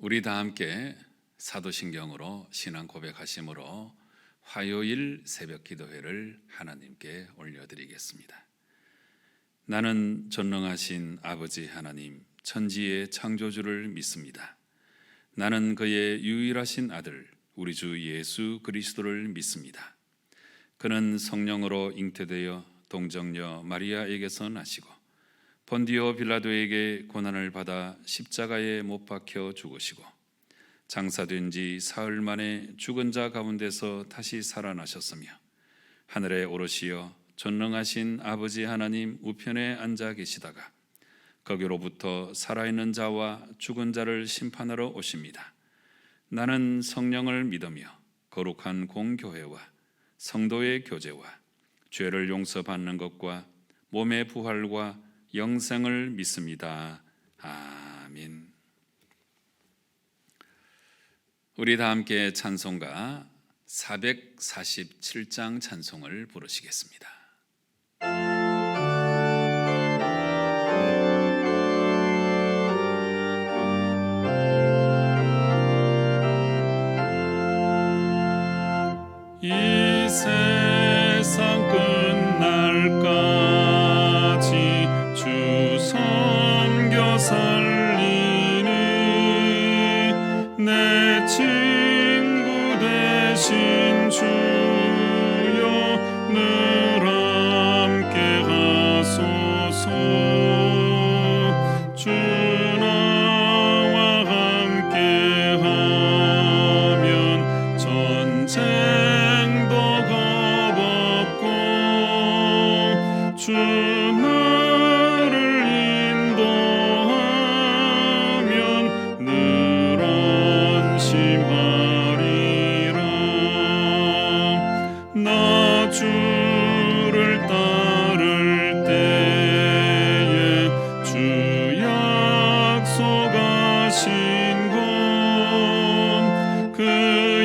우리 다 함께 사도신경으로 신앙 고백하심으로 화요일 새벽 기도회를 하나님께 올려드리겠습니다. 나는 전능하신 아버지 하나님, 천지의 창조주를 믿습니다. 나는 그의 유일하신 아들, 우리 주 예수 그리스도를 믿습니다. 그는 성령으로 잉태되어 동정녀 마리아에게서 나시고 본디오 빌라도에게 고난을 받아 십자가에 못 박혀 죽으시고 장사된 지 사흘 만에 죽은 자 가운데서 다시 살아나셨으며 하늘에 오르시어 전능하신 아버지 하나님 우편에 앉아 계시다가 거기로부터 살아있는 자와 죽은 자를 심판하러 오십니다. 나는 성령을 믿으며 거룩한 공교회와 성도의 교제와 죄를 용서받는 것과 몸의 부활과 영생을 믿습니다. 아멘. 우리 다 함께 찬송가 447장 찬송을 부르시겠습니다. 이 세상 끝날까지 주 섬겨 살리니 내 친구 되신 주여 늘 함께 하소서. 주 나와 함께 하면 전쟁도 겁없고 주 나를 인도하면 늘 안심하리라. 나 주를 따를 때에 주 약속하신 것 그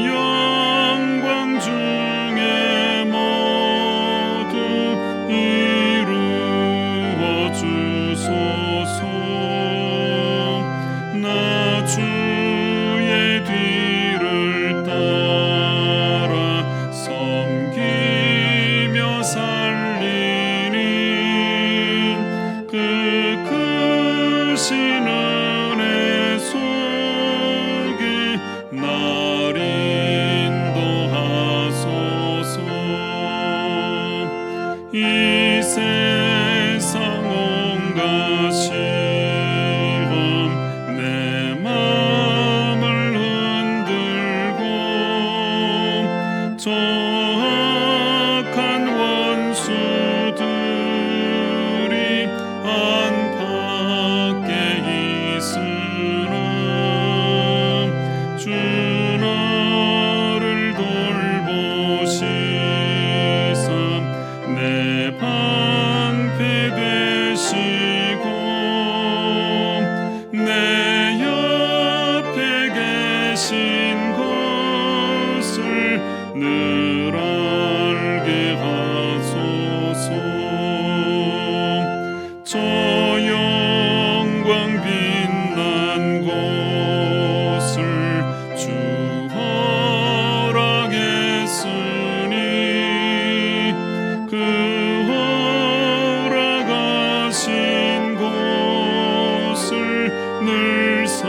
영광 중에 모두 이루어 주소서. 나 주의 뒤를 따라 섬기며 살리니 그 크신 은혜 속에 날 인도하소서. 이 세상 온갖 시험 내 맘을 흔들고 악한 원수들이 안팎에 있으나 주 나를 돌보시사 내 방패 되시고 내 옆에 계신 것을 늘 알게 하소서. 저 영광 빛난 곳을 주 허락했으니 그 허락하신 곳을 늘 사모합니다.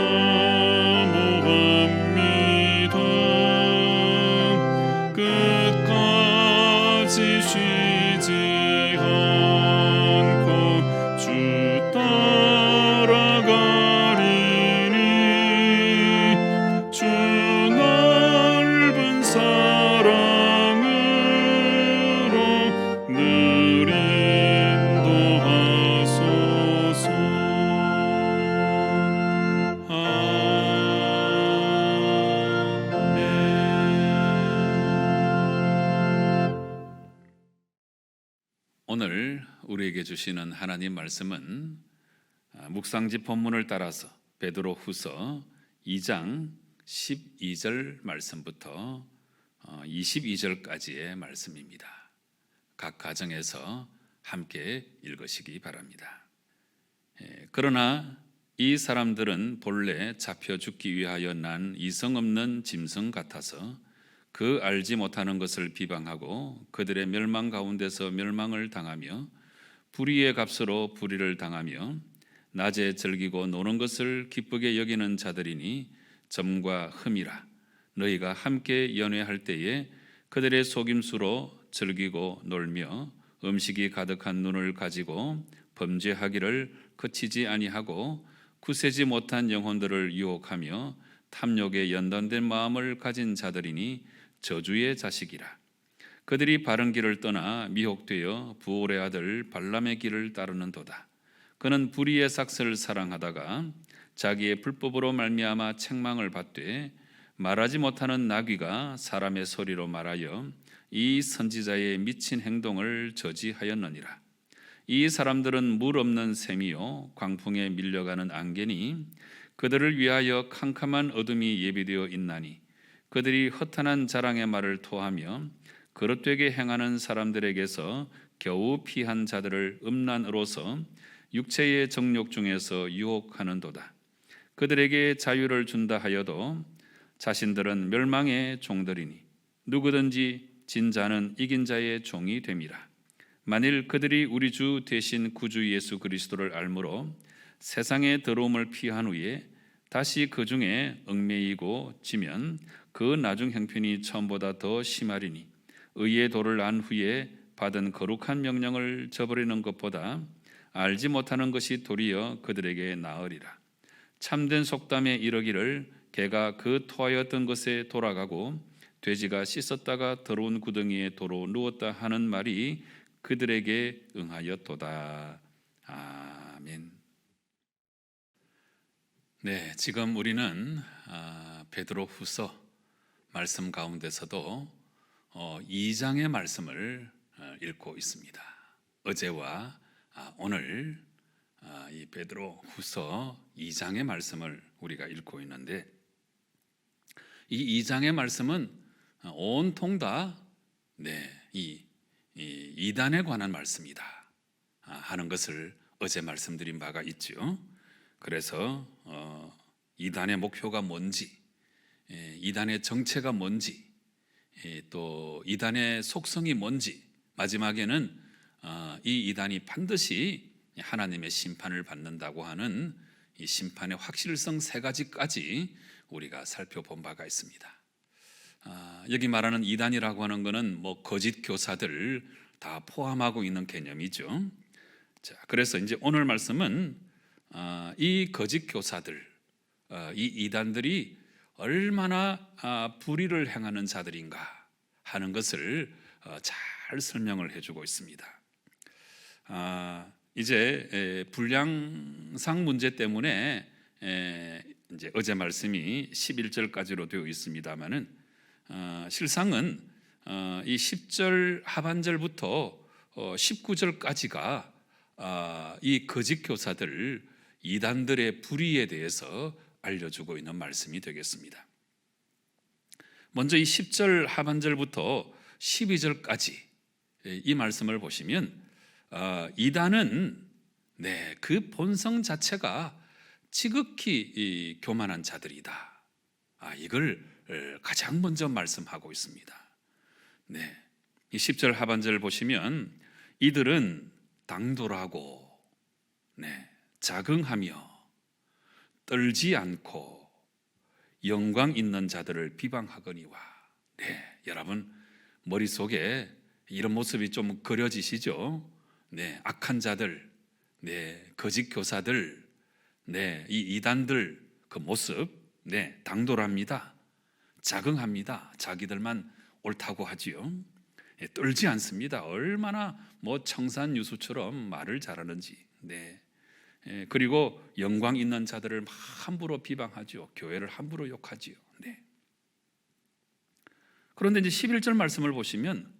끝까지 쉬지 않고 주 따라가리니 주 넓은 사랑으로 늘 인도하소서. 아멘. 오늘 우리에게 주시는 하나님 말씀은 묵상집 본문을 따라서 베드로후서 2장 12절 말씀부터 22절까지의 말씀입니다. 각 가정에서 함께 읽으시기 바랍니다. 그러나 이 사람들은 본래 잡혀 죽기 위하여 난 이성 없는 짐승 같아서 그 알지 못하는 것을 비방하고 그들의 멸망 가운데서 멸망을 당하며 불의의 값으로 불의를 당하며 낮에 즐기고 노는 것을 기쁘게 여기는 자들이니 점과 흠이라. 너희가 함께 연회할 때에 그들의 속임수로 즐기고 놀며 음식이 가득한 눈을 가지고 범죄하기를 그치지 아니하고 굳세지 못한 영혼들을 유혹하며 탐욕에 연단된 마음을 가진 자들이니 저주의 자식이라. 그들이 바른 길을 떠나 미혹되어 부올의 아들 발람의 길을 따르는도다. 그는 불의의 삭슬을 사랑하다가 자기의 불법으로 말미암아 책망을 받되 말하지 못하는 나귀가 사람의 소리로 말하여 이 선지자의 미친 행동을 저지하였느니라. 이 사람들은 물 없는 샘이요 광풍에 밀려가는 안개니 그들을 위하여 캄캄한 어둠이 예비되어 있나니 그들이 허탄한 자랑의 말을 토하며 그릇되게 행하는 사람들에게서 겨우 피한 자들을 음란으로서 육체의 정욕 중에서 유혹하는도다. 그들에게 자유를 준다 하여도 자신들은 멸망의 종들이니 누구든지 진 자는 이긴 자의 종이 됨이라. 만일 그들이 우리 주 대신 구주 예수 그리스도를 알므로 세상의 더러움을 피한 후에 다시 그 중에 얽매이고 지면 그 나중 형편이 처음보다 더 심하리니 의의 도를 안 후에 받은 거룩한 명령을 저버리는 것보다 알지 못하는 것이 도리어 그들에게 나으리라. 참된 속담에 이르기를 개가 그 토하였던 것에 돌아가고 돼지가 씻었다가 더러운 구덩이에 도로 누웠다 하는 말이 그들에게 응하였도다. 아멘. 네, 지금 우리는 베드로후서 말씀 가운데서도 2장의 말씀을 읽고 있습니다. 어제와 오늘 이 베드로후서 2장의 말씀을 우리가 읽고 있는데 이 2장의 말씀은 온통 다 이 이단에 관한 말씀이다 하는 것을 어제 말씀드린 바가 있죠. 그래서 이단의 목표가 뭔지, 이단의 정체가 뭔지, 또 이단의 속성이 뭔지, 마지막에는 이 이단이 반드시 하나님의 심판을 받는다고 하는 이 심판의 확실성 3가지까지 우리가 살펴본 바가 있습니다. 여기 말하는 이단이라고 하는 것은 거짓 교사들 다 포함하고 있는 개념이죠. 자, 그래서 이제 오늘 말씀은 이 거짓 교사들, 이 이단들이 얼마나 불의를 행하는 자들인가 하는 것을 잘 설명을 해주고 있습니다. 이제 분량상 문제 때문에 이제 어제 말씀이 11절까지로 되어 있습니다만은 실상은 이 10절 하반절부터 19절까지가 이 거짓 교사들 이단들의 불의에 대해서 알려주고 있는 말씀이 되겠습니다. 먼저 이 10절 하반절부터 12절까지 이 말씀을 보시면 이단은 그 본성 자체가 지극히 교만한 자들이다. 이걸 가장 먼저 말씀하고 있습니다. 이 10절 하반절을 보시면 이들은 당돌하고 자긍하며 떨지 않고 영광 있는 자들을 비방하거니와. 여러분 머릿속에 이런 모습이 좀 그려지시죠? 악한 자들, 거짓 교사들, 이 이단들 그 모습, 당돌합니다. 자긍합니다. 자기들만 옳다고 하지요. 떨지 않습니다. 얼마나 청산유수처럼 말을 잘하는지. 그리고 영광 있는 자들을 함부로 비방하죠. 교회를 함부로 욕하지요. 그런데 이제 11절 말씀을 보시면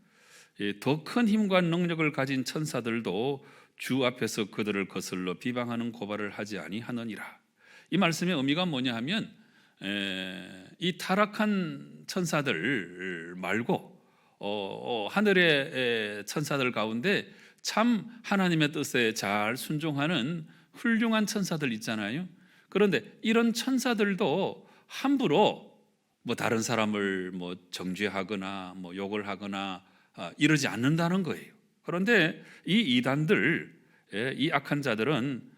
더 큰 힘과 능력을 가진 천사들도 주 앞에서 그들을 거슬러 비방하는 고발을 하지 아니하느니라. 이 말씀의 의미가 뭐냐 하면 이 타락한 천사들 말고 하늘의 천사들 가운데 참 하나님의 뜻에 잘 순종하는 훌륭한 천사들 있잖아요. 그런데 이런 천사들도 함부로 뭐 다른 사람을 뭐 정죄하거나 뭐 욕을 하거나 이러지 않는다는 거예요. 그런데 이 이단들, 이 악한 자들은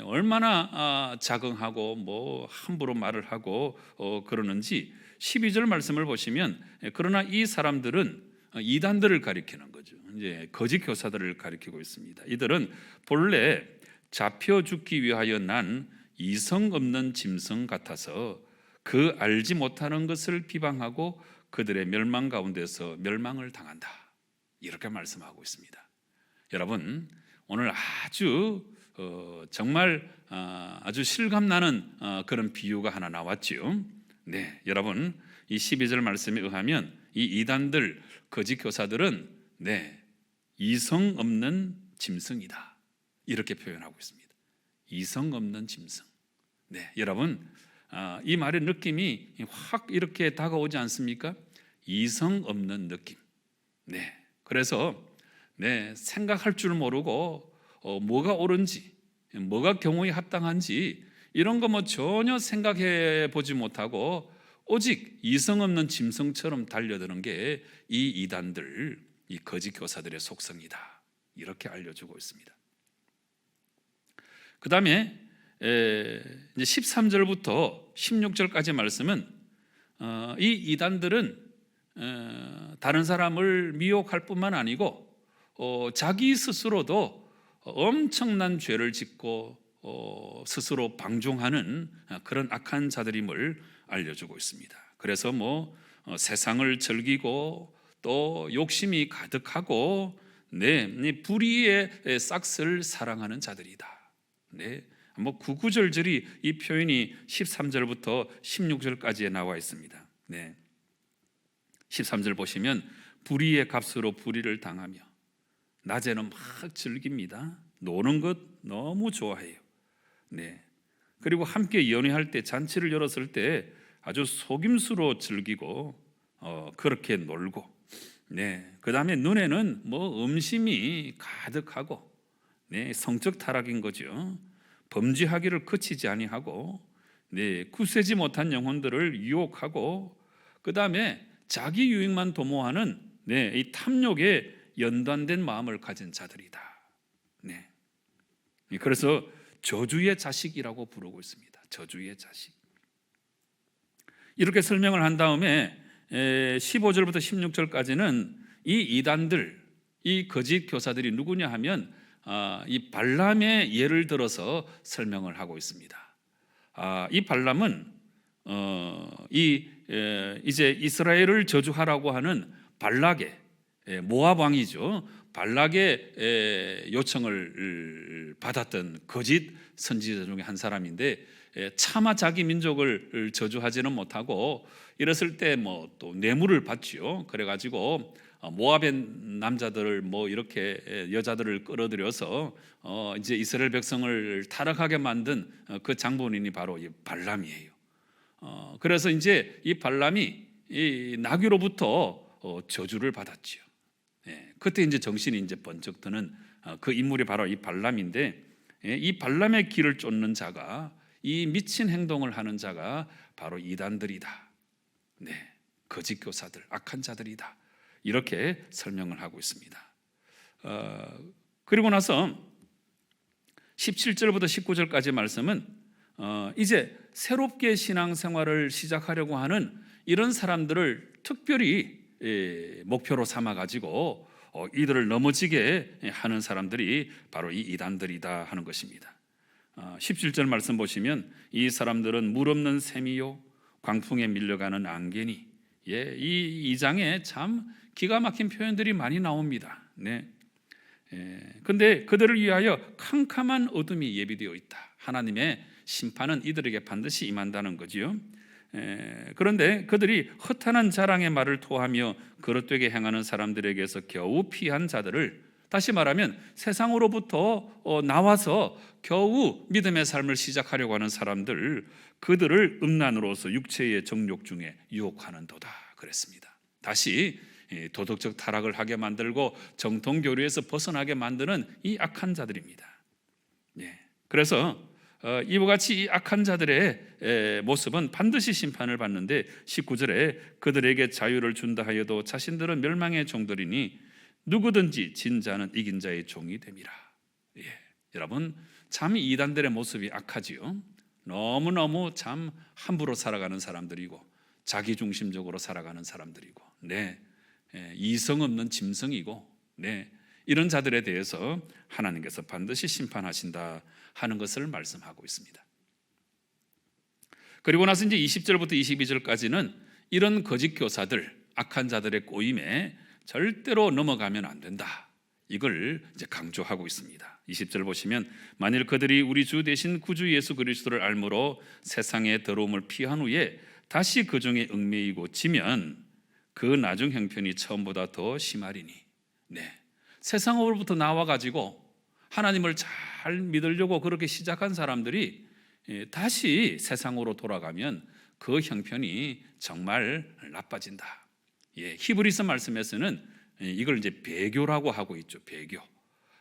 얼마나 자긍하고 뭐 함부로 말을 하고 그러는지 12절 말씀을 보시면, 그러나 이 사람들은 이단들을 가리키는 거죠. 이제 거짓 교사들을 가리키고 있습니다. 이들은 본래 잡혀 죽기 위하여 난 이성 없는 짐승 같아서 그 알지 못하는 것을 비방하고 그들의 멸망 가운데서 멸망을 당한다. 이렇게 말씀하고 있습니다. 여러분, 오늘 아주 정말 아주 실감나는 그런 비유가 하나 나왔지요. 네, 여러분, 이 12절 말씀에 의하면 이 이단들, 거짓 교사들은 이성 없는 짐승이다, 이렇게 표현하고 있습니다. 이성 없는 짐승. 네, 여러분, 이 말의 느낌이 확 이렇게 다가오지 않습니까? 이성 없는 느낌. 네, 그래서 생각할 줄 모르고 뭐가 옳은지, 뭐가 경우에 합당한지 이런 거 뭐 전혀 생각해 보지 못하고 오직 이성 없는 짐승처럼 달려드는 게 이 이단들, 이 거짓 교사들의 속성이다, 이렇게 알려주고 있습니다. 그 다음에 이제 13절부터 16절까지 말씀은 이 이단들은 다른 사람을 미혹할 뿐만 아니고 자기 스스로도 엄청난 죄를 짓고 스스로 방종하는 그런 악한 자들임을 알려주고 있습니다. 그래서 뭐 세상을 즐기고 또 욕심이 가득하고 불의의 싹스를 사랑하는 자들이다. 뭐 구구절절히 이 표현이 13절부터 16절까지에 나와 있습니다. 13절 보시면 불의의 값으로 불의를 당하며 낮에는 막 즐깁니다. 노는 것 너무 좋아해요. 그리고 함께 연회할 때, 잔치를 열었을 때 아주 속임수로 즐기고 그렇게 놀고, 그 다음에 눈에는 뭐 음심이 가득하고, 성적 타락인 거죠. 범죄하기를 그치지 아니하고, 굳세지 못한 영혼들을 유혹하고, 그 다음에 자기 유익만 도모하는 이 탐욕에 연단된 마음을 가진 자들이다. 그래서 저주의 자식이라고 부르고 있습니다. 저주의 자식. 이렇게 설명을 한 다음에 15절부터 16절까지는 이 이단들, 이 거짓 교사들이 누구냐 하면 이 발람의 예를 들어서 설명을 하고 있습니다. 이 발람은 이제 이스라엘을 저주하라고 하는 발락의, 모압 왕이죠. 발락의 요청을 받았던 거짓 선지자 중에 한 사람인데, 차마 자기 민족을 저주하지는 못하고 이랬을 때 뭐 또 뇌물을 받지요. 그래가지고 모압의 남자들을 뭐 이렇게 여자들을 끌어들여서 이제 이스라엘 백성을 타락하게 만든 그 장본인이 바로 이 발람이에요. 그래서 이제 이 발람이 이 나귀로부터 저주를 받았지요. 그때 이제 정신이 이제 번쩍 드는 그 인물이 바로 이 발람인데, 이 발람의 길을 쫓는 자가, 이 미친 행동을 하는 자가 바로 이단들이다. 거짓 교사들, 악한 자들이다. 이렇게 설명을 하고 있습니다. 그리고 나서 17절부터 19절까지 말씀은 이제 새롭게 신앙생활을 시작하려고 하는 이런 사람들을 특별히 목표로 삼아가지고 이들을 넘어지게 하는 사람들이 바로 이 이단들이다 하는 것입니다. 17절 말씀 보시면 이 사람들은 물 없는 샘이요 광풍에 밀려가는 안개니, 이 2장에 참 기가 막힌 표현들이 많이 나옵니다. 근데 그들을 위하여 캄캄한 어둠이 예비되어 있다. 하나님의 심판은 이들에게 반드시 임한다는 거지요. 그런데 그들이 허탄한 자랑의 말을 토하며 그릇되게 행하는 사람들에게서 겨우 피한 자들을, 다시 말하면 세상으로부터 나와서 겨우 믿음의 삶을 시작하려고 하는 사람들, 그들을 음란으로서 육체의 정욕 중에 유혹하는도다 그랬습니다. 다시 도덕적 타락을 하게 만들고 정통교리에서 벗어나게 만드는 이 악한 자들입니다. 그래서 이와 같이 이 악한 자들의 모습은 반드시 심판을 받는데 19절에 그들에게 자유를 준다 하여도 자신들은 멸망의 종들이니 누구든지 진 자는 이긴 자의 종이 됨이라. 예, 여러분 참 이단들의 모습이 악하지요. 너무너무 참 함부로 살아가는 사람들이고 자기중심적으로 살아가는 사람들이고 이성 없는 짐승이고 이런 자들에 대해서 하나님께서 반드시 심판하신다 하는 것을 말씀하고 있습니다. 그리고 나서 이제 20절부터 22절까지는 이런 거짓 교사들, 악한 자들의 꼬임에 절대로 넘어가면 안 된다, 이걸 이제 강조하고 있습니다. 20절 보시면 만일 그들이 우리 주 대신 구주 예수 그리스도를 알므로 세상의 더러움을 피한 후에 다시 그 중에 얽매이고 지면 그 나중 형편이 처음보다 더 심하리니. 세상으로부터 나와가지고 하나님을 잘 믿으려고 그렇게 시작한 사람들이 다시 세상으로 돌아가면 그 형편이 정말 나빠진다. 히브리서 말씀에서는 이걸 이제 배교라고 하고 있죠. 배교.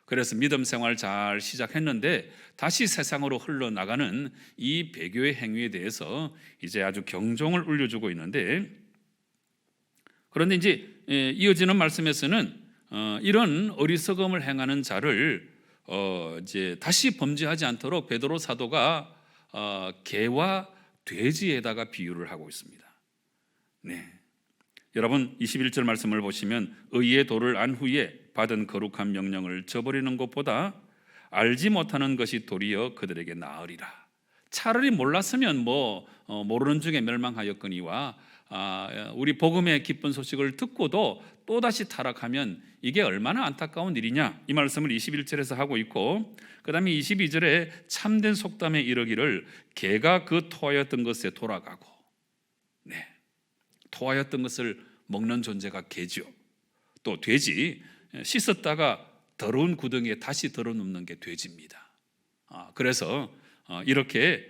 그래서 믿음 생활 잘 시작했는데 다시 세상으로 흘러나가는 이 배교의 행위에 대해서 이제 아주 경종을 울려주고 있는데, 그런데 이제 이어지는 말씀에서는 이런 어리석음을 행하는 자를 이제 다시 범죄하지 않도록 베드로 사도가 개와 돼지에다가 비유를 하고 있습니다. 여러분 21절 말씀을 보시면 의의 도를 안 후에 받은 거룩한 명령을 저버리는 것보다 알지 못하는 것이 도리어 그들에게 나으리라. 차라리 몰랐으면 모르는 중에 멸망하였거니와 우리 복음의 기쁜 소식을 듣고도 또다시 타락하면 이게 얼마나 안타까운 일이냐, 이 말씀을 21절에서 하고 있고, 그 다음에 22절에 참된 속담에 이르기를 개가 그 토하였던 것에 돌아가고, 토하였던 것을 먹는 존재가 개죠. 또 돼지, 씻었다가 더러운 구덩이에 다시 덜어눕는 게 돼지입니다. 그래서 이렇게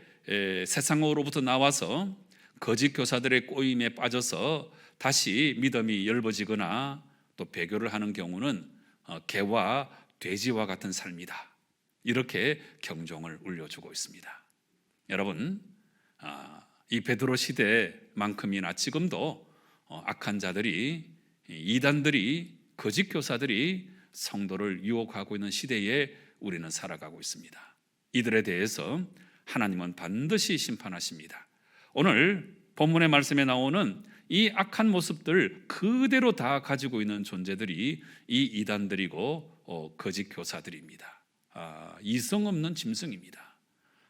세상으로부터 나와서 거짓 교사들의 꼬임에 빠져서 다시 믿음이 엷어지거나 또 배교를 하는 경우는 개와 돼지와 같은 삶이다, 이렇게 경종을 울려주고 있습니다. 여러분, 이 베드로 시대만큼이나 지금도 악한 자들이, 이단들이, 거짓 교사들이 성도를 유혹하고 있는 시대에 우리는 살아가고 있습니다. 이들에 대해서 하나님은 반드시 심판하십니다. 오늘 본문의 말씀에 나오는 이 악한 모습들 그대로 다 가지고 있는 존재들이 이 이단들이고 거짓 교사들입니다. 이성 없는 짐승입니다.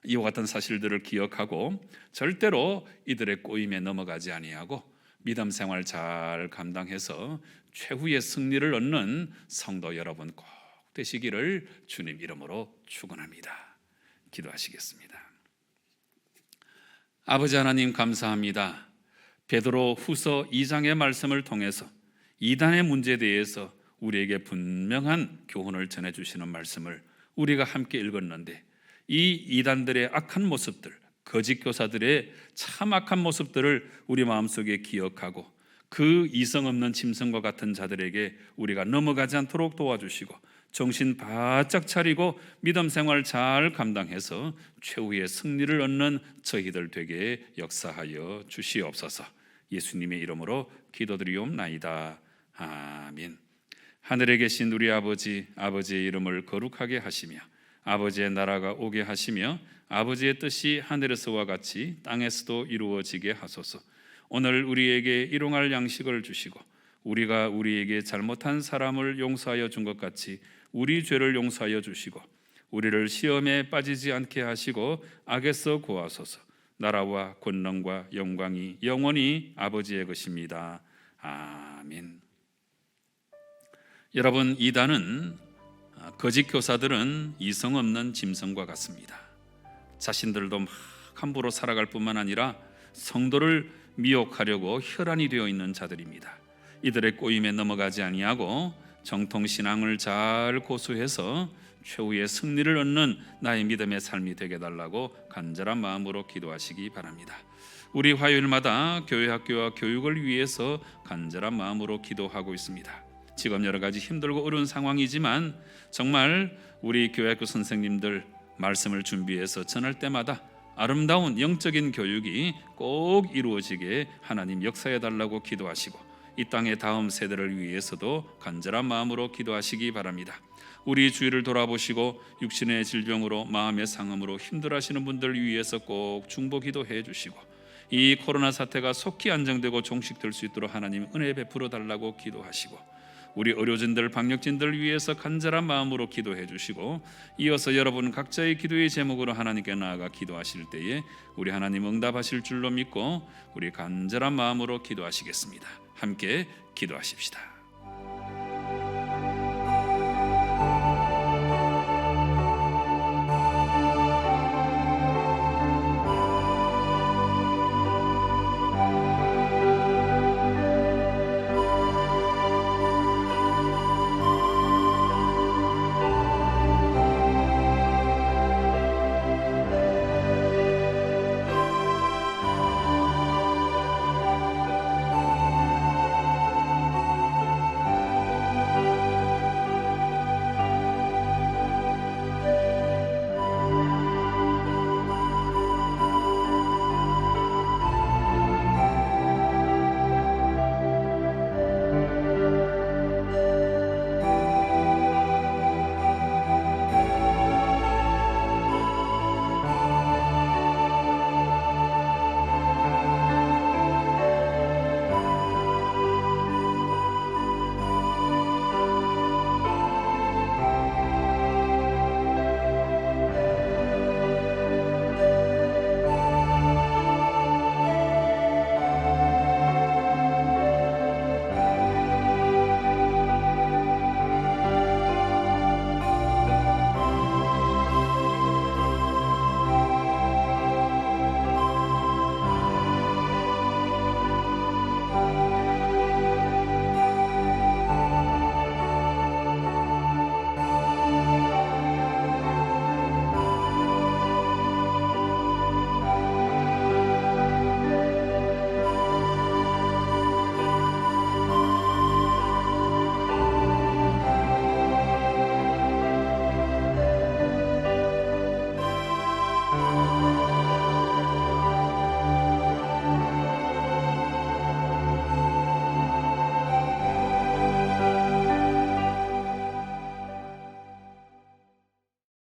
이와 같은 사실들을 기억하고 절대로 이들의 꼬임에 넘어가지 아니하고 믿음 생활 잘 감당해서 최후의 승리를 얻는 성도 여러분 꼭 되시기를 주님 이름으로 축원합니다. 기도하시겠습니다. 아버지 하나님 감사합니다. 베드로 후서 2장의 말씀을 통해서 이단의 문제에 대해서 우리에게 분명한 교훈을 전해주시는 말씀을 우리가 함께 읽었는데, 이 이단들의 악한 모습들, 거짓 교사들의 참 악한 모습들을 우리 마음속에 기억하고 그 이성 없는 짐승과 같은 자들에게 우리가 넘어가지 않도록 도와주시고 정신 바짝 차리고 믿음 생활 잘 감당해서 최후의 승리를 얻는 저희들 되게 역사하여 주시옵소서. 예수님의 이름으로 기도드리옵나이다. 아멘. 하늘에 계신 우리 아버지, 아버지의 이름을 거룩하게 하시며 아버지의 나라가 오게 하시며 아버지의 뜻이 하늘에서와 같이 땅에서도 이루어지게 하소서. 오늘 우리에게 일용할 양식을 주시고 우리가 우리에게 잘못한 사람을 용서하여 준 것 같이 우리 죄를 용서하여 주시고 우리를 시험에 빠지지 않게 하시고 악에서 구하소서. 나라와 권능과 영광이 영원히 아버지의 것입니다. 아멘. 여러분, 이단은 거짓 교사들은 이성 없는 짐승과 같습니다. 자신들도 막 함부로 살아갈 뿐만 아니라 성도를 미혹하려고 혈안이 되어 있는 자들입니다. 이들의 꼬임에 넘어가지 아니하고 정통신앙을 잘 고수해서 최후의 승리를 얻는 나의 믿음의 삶이 되게 달라고 간절한 마음으로 기도하시기 바랍니다. 우리 화요일마다 교회 학교와 교육을 위해서 간절한 마음으로 기도하고 있습니다. 지금 여러 가지 힘들고 어려운 상황이지만 정말 우리 교회 학교 선생님들 말씀을 준비해서 전할 때마다 아름다운 영적인 교육이 꼭 이루어지게 하나님 역사해 달라고 기도하시고, 이 땅의 다음 세대를 위해서도 간절한 마음으로 기도하시기 바랍니다. 우리 주위를 돌아보시고 육신의 질병으로 마음의 상함으로 힘들어하시는 분들 위해서 꼭 중보 기도해 주시고, 이 코로나 사태가 속히 안정되고 종식될 수 있도록 하나님 은혜 베풀어 달라고 기도하시고, 우리 의료진들 방역진들 위해서 간절한 마음으로 기도해 주시고, 이어서 여러분 각자의 기도의 제목으로 하나님께 나아가 기도하실 때에 우리 하나님 응답하실 줄로 믿고 우리 간절한 마음으로 기도하시겠습니다. 함께 기도하십시다.